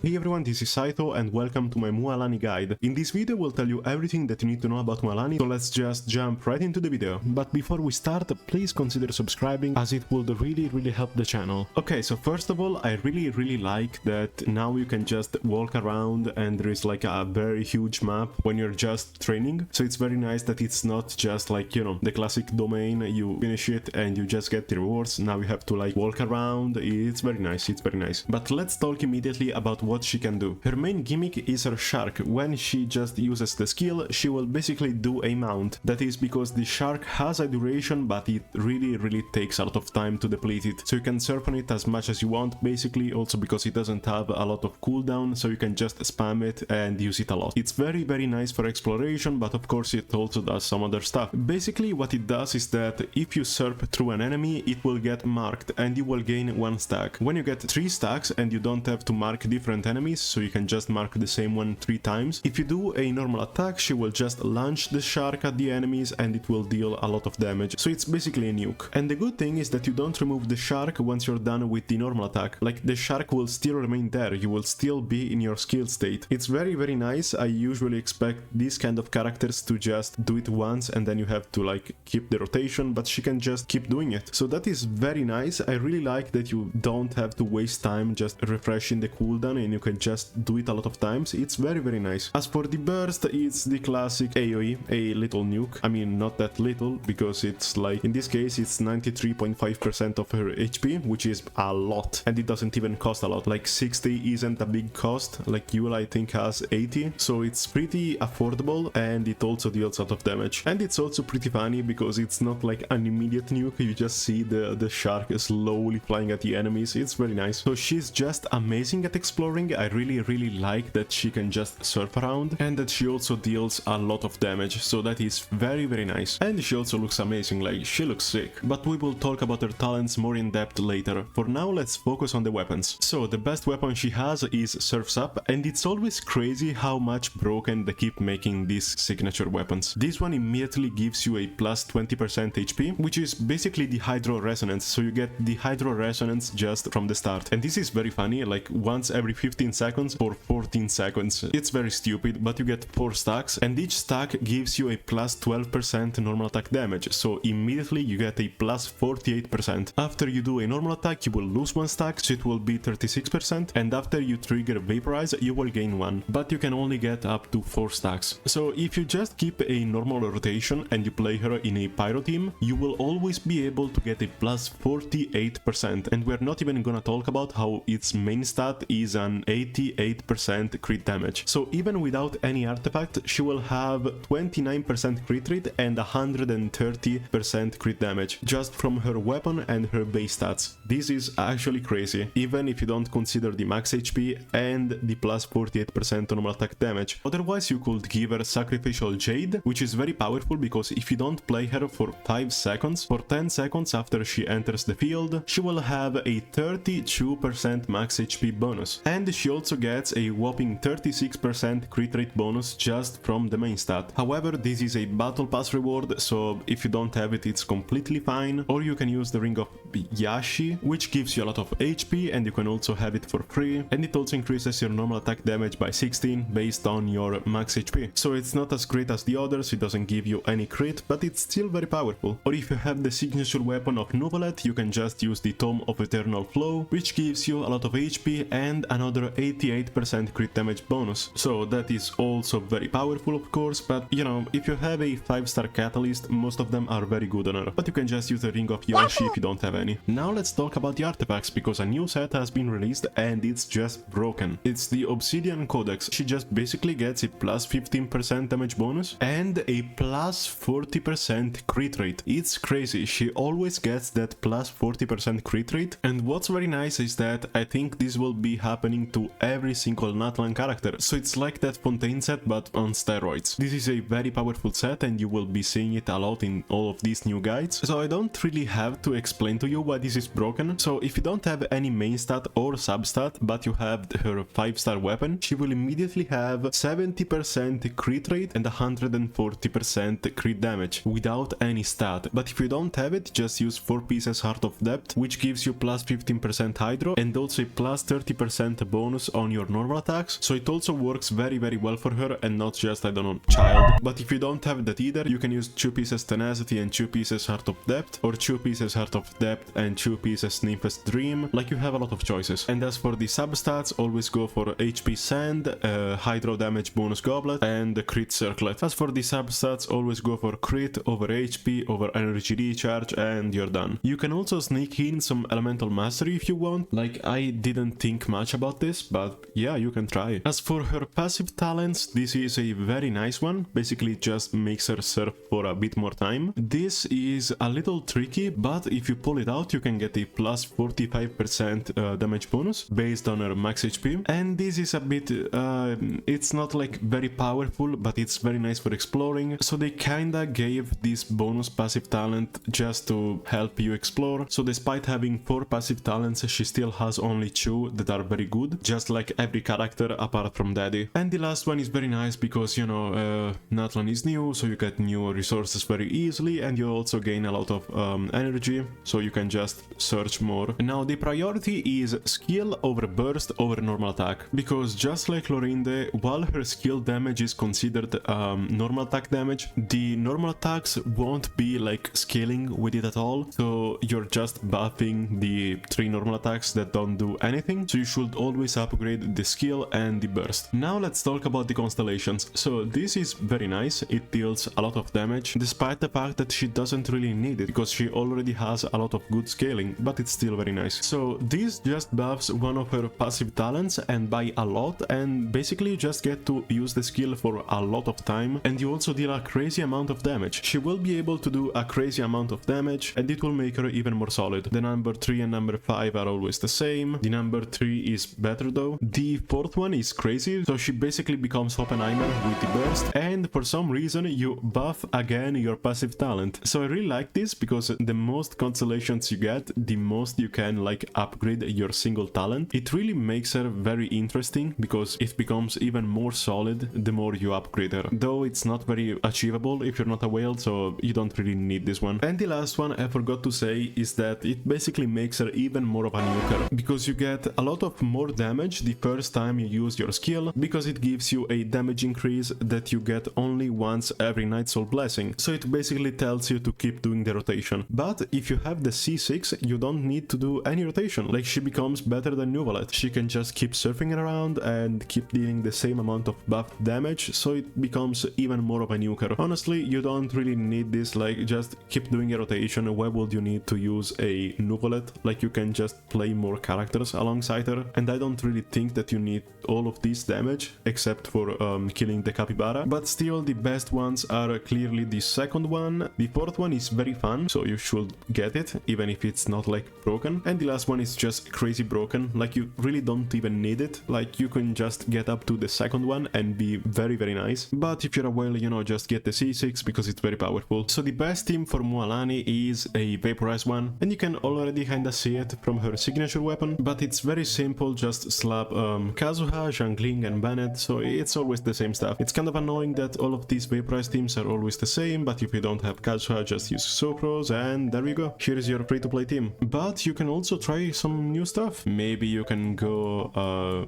Hey everyone, this is Saito and welcome to my MUALANI guide. In this video we'll tell you everything that you need to know about MUALANI, so let's just jump right into the video. But before we start, please consider subscribing as it would really help the channel. Okay, so first of all, I really like that now you can just walk around and there is like a very huge map when you're just training. So it's very nice that it's not just like, you know, the classic domain, you finish it and you just get the rewards. Now you have to like walk around. It's very nice, it's very nice. But let's talk immediately about what she can do. Her main gimmick is her shark. When she just uses the skill, she will basically do a mount. That is because the shark has a duration, but it really takes a lot of time to deplete it. So you can surf on it as much as you want, basically, also because it doesn't have a lot of cooldown, so you can just spam it and use it a lot. It's very nice for exploration, but of course it also does some other stuff. Basically what it does is that if you surf through an enemy, it will get marked and you will gain 1 stack. When you get 3 stacks and you don't have to mark different enemies, so you can just mark the same one 3 times. If you do a normal attack, she will just launch the shark at the enemies and it will deal a lot of damage. So it's basically a nuke. And the good thing is that you don't remove the shark once you're done with the normal attack. Like, the shark will still remain there, you will still be in your skill state. It's very nice. I usually expect these kind of characters to just do it once and then you have to like keep the rotation, but she can just keep doing it. So that is very nice. I really like that you don't have to waste time just refreshing the cooldown and you can just do it a lot of times. It's very nice. As for the burst, it's the classic AoE, a little nuke. I mean, not that little, because it's like, in this case, it's 93.5% of her HP, which is a lot. And it doesn't even cost a lot. Like 60 isn't a big cost. Like Yule, I think, has 80. So it's pretty affordable and it also deals a lot of damage. And it's also pretty funny because it's not like an immediate nuke. You just see the shark slowly flying at the enemies. It's very nice. So she's just amazing at exploring. I really like that she can just surf around and that she also deals a lot of damage. So that is very nice. And she also looks amazing, like she looks sick. But we will talk about her talents more in depth later. For now, let's focus on the weapons. So the best weapon she has is Surf's Up, and it's always crazy how much broken they keep making these signature weapons. This one immediately gives you a plus 20% HP, which is basically the Hydro Resonance. So you get the Hydro Resonance just from the start. And this is very funny, like once every 15 seconds for 14 seconds. It's very stupid, but you get 4 stacks and each stack gives you a plus 12% normal attack damage. So immediately you get a plus 48%. After you do a normal attack, you will lose 1 stack, so it will be 36%. And after you trigger Vaporize, you will gain 1. But you can only get up to 4 stacks. So if you just keep a normal rotation and you play her in a Pyro team, you will always be able to get a plus 48%. And we're not even gonna talk about how its main stat is an 88% crit damage. So even without any artifact, she will have 29% crit rate and 130% crit damage just from her weapon and her base stats. This is actually crazy, even if you don't consider the max HP and the plus 48% normal attack damage. Otherwise, you could give her Sacrificial Jade, which is very powerful because if you don't play her for 5 seconds, for 10 seconds after she enters the field, she will have a 32% max HP bonus. And she also gets a whopping 36% crit rate bonus just from the main stat. However, this is a battle pass reward, so if you don't have it, it's completely fine. Or you can use the Ring of Yashi, which gives you a lot of HP and you can also have it for free. And it also increases your normal attack damage by 16 based on your max HP. So it's not as great as the others, it doesn't give you any crit, but it's still very powerful. Or if you have the signature weapon of Nuvolet, you can just use the Tome of Eternal Flow, which gives you a lot of HP and another 88% crit damage bonus. So that is also very powerful, of course, but you know, if you have a 5-star catalyst, most of them are very good on her. But you can just use the Ring of Yashi if you don't have any. Now let's talk about the artifacts, because a new set has been released and it's just broken. It's the Obsidian Codex. She just basically gets a plus 15% damage bonus and a plus 40% crit rate. It's crazy, she always gets that plus 40% crit rate. And what's very nice is that I think this will be happening to every single Natlan character. So it's like that Fontaine set but on steroids. This is a very powerful set and you will be seeing it a lot in all of these new guides. So I don't really have to explain to you why this is broken. So if you don't have any main stat or substat, but you have her 5-star weapon, she will immediately have 70% crit rate and 140% crit damage without any stat. But if you don't have it, just use 4 pieces Heart of Depth, which gives you plus 15% Hydro and also a plus 30% bonus on your normal attacks, so it also works very well for her and not just, I don't know, child. But if you don't have that either, you can use 2 pieces tenacity and 2 pieces heart of depth, or 2 pieces heart of depth and 2 pieces nymph's dream. Like, you have a lot of choices. And as for the substats, always go for HP sand, hydro damage bonus goblet, and the crit circlet. As for the substats, always go for crit over HP over energy recharge, and you're done. You can also sneak in some elemental mastery if you want. Like, I didn't think much about this, but yeah, you can try. As for her passive talents, this is a very nice one. Basically just makes her surf for a bit more time. This is a little tricky, but if you pull it out, you can get a plus 45% damage bonus based on her max HP. And this is a bit, it's not like very powerful, but it's very nice for exploring. So they kinda gave this bonus passive talent just to help you explore. So despite having 4 passive talents, she still has only 2 that are very good, just like every character apart from Daddy. And the last one is very nice because, you know, MUALANI is new, so you get new resources very easily, and you also gain a lot of energy, so you can just search more. And now the priority is skill over burst over normal attack, because just like Lorinde, while her skill damage is considered normal attack damage, the normal attacks won't be like scaling with it at all, so you're just buffing the 3 normal attacks that don't do anything, so you should always upgrade the skill and the burst. Now let's talk about the constellations. So this is very nice, it deals a lot of damage, despite the fact that she doesn't really need it, because she already has a lot of good scaling, but it's still very nice. So this just buffs one of her passive talents, and by a lot, and basically you just get to use the skill for a lot of time, and you also deal a crazy amount of damage. She will be able to do a crazy amount of damage, and it will make her even more solid. The number 3 and number 5 are always the same. The number 3 is better though. The 4th one is crazy, so she basically becomes Oppenheimer with the burst, and for some reason you buff again your passive talent. So I really like this, because the most constellations you get, the most you can like upgrade your single talent. It really makes her very interesting, because it becomes even more solid the more you upgrade her. Though it's not very achievable if you're not a whale, so you don't really need this one. And the last one I forgot to say is that it basically makes her even more of a nuker, because you get a lot of more damage the first time you use your skill, because it gives you a damage increase that you get only once every Night Soul Blessing. So it basically tells you to keep doing the rotation. But if you have the C6, you don't need to do any rotation. Like, she becomes better than Nuvalet. She can just keep surfing around and keep dealing the same amount of buff damage, so it becomes even more of a nuker. Honestly, you don't really need this, like, just keep doing a rotation. Why would you need to use a Nuvalet? Like, you can just play more characters alongside her, and I don't really think that you need all of this damage, except for killing the Capybara. But still, the best ones are clearly the second one. The 4th one is very fun, so you should get it, even if it's not like broken. And the last one is just crazy broken, like you really don't even need it. Like, you can just get up to the second one and be very nice. But if you're a whale, you know, just get the C6 because it's very powerful. So the best team for MUALANI is a vaporized one, and you can already kinda see it from her signature weapon, but it's very simple. Just slap Kazuha, Zhangling and Bennett, so it's always the same stuff. It's kind of annoying that all of these vaporized teams are always the same, but if you don't have Kazuha, just use Sucrose, and there you go. Here is your free-to-play team. But you can also try some new stuff. Maybe you can go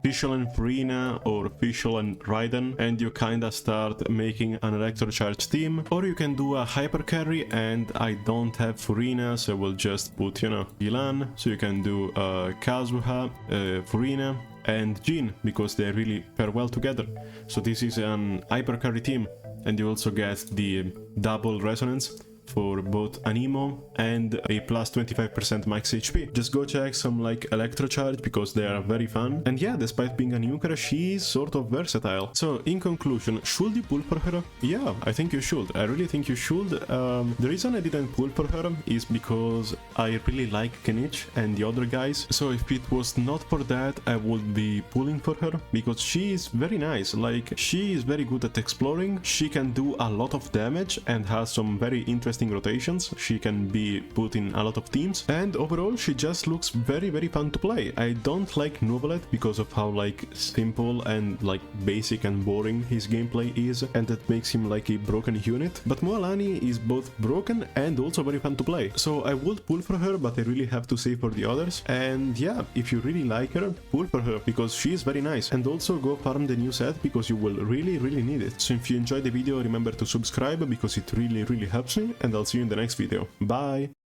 Fischl and Furina, or Fischl and Raiden, and you kinda start making an electrocharge team. Or you can do a hyper carry, and I don't have Furina, so we'll just put, you know, Gilan. So you can do Kazuha, Furina, and Jean, because they really pair well together. So this is an hyper carry team, and you also get the double resonance for both Anemo and a plus 25% max HP. Just go check some like electrocharge, because they are very fun. And yeah, despite being a nuker, she is sort of versatile. So in conclusion, should you pull for her? Yeah, I think you should. I really think you should. The reason I didn't pull for her is because I really like Kenich and the other guys. So if it was not for that, I would be pulling for her, because she is very nice. Like, she is very good at exploring. She can do a lot of damage and has some very interesting interesting rotations, she can be put in a lot of teams, and overall she just looks very fun to play. I don't like Nuvolet because of how like simple and like basic and boring his gameplay is, and that makes him like a broken unit, but MUALANI is both broken and also very fun to play. So I would pull for her, but I really have to save for the others, and yeah, if you really like her, pull for her because she is very nice, and also go farm the new set because you will really need it. So if you enjoyed the video, remember to subscribe because it really helps me, and I'll see you in the next video. Bye!